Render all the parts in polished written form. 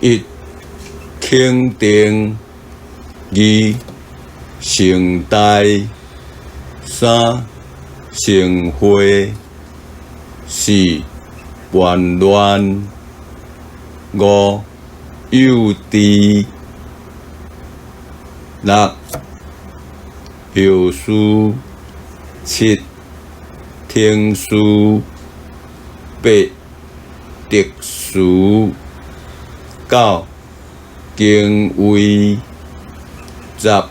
一肯定，二成大，三成会，四混乱，五幼稚，六后事，七听事，八特殊，九敬畏，十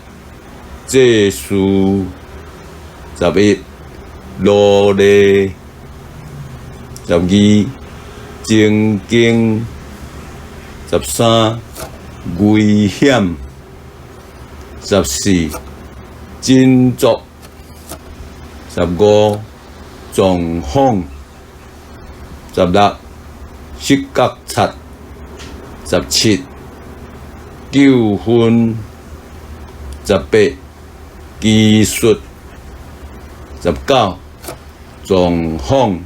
这事，11努力，12正经，13危险，14振作，15状况，16失觉察，17纠纷，18技术，19状况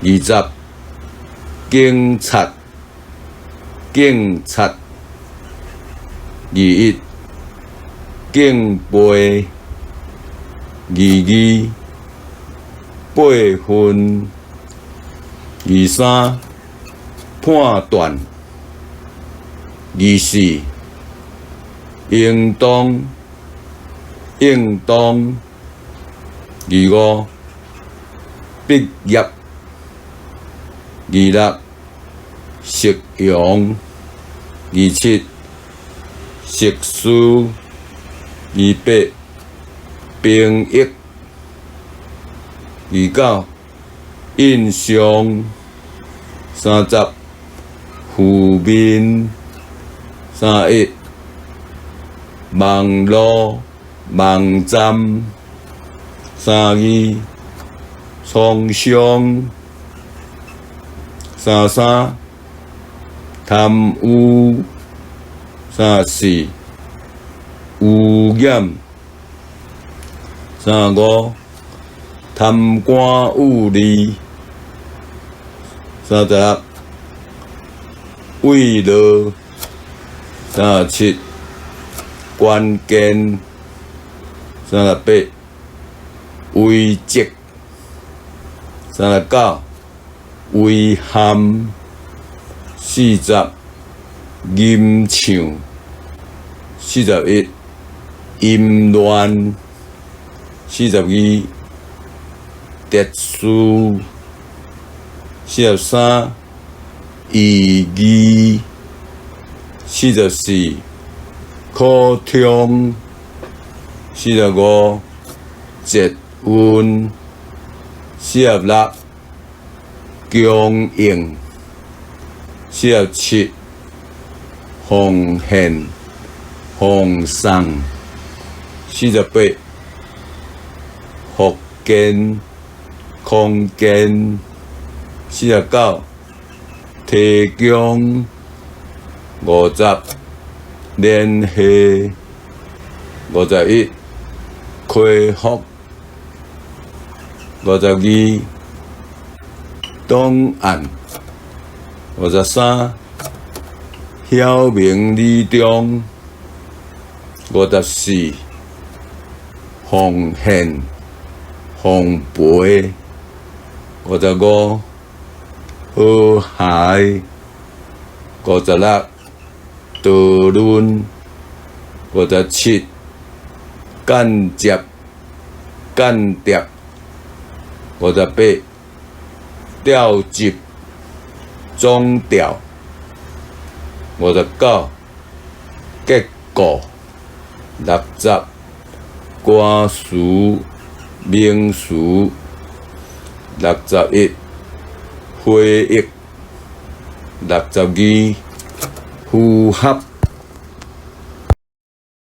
，20警察，21敬佩，22辈分，23判断，24应当，25毕业，26实用，27识书，28兵役，29印象，30负面，31网络网站，32创伤，33贪污，34污染，35贪官污吏，36贿赂，37关键，38危急，39危险，40吟唱，41淫乱，42特殊，43异议，44考通，45捷运，46供应，47奉献奉送，48福建空间，49提供，50联系，51恢复，52档案，53晓明理中，54奉献奉陪，55和谐，56讨论，57间接间谍，58调集总调，59结果，60官司民事，61会议，62符合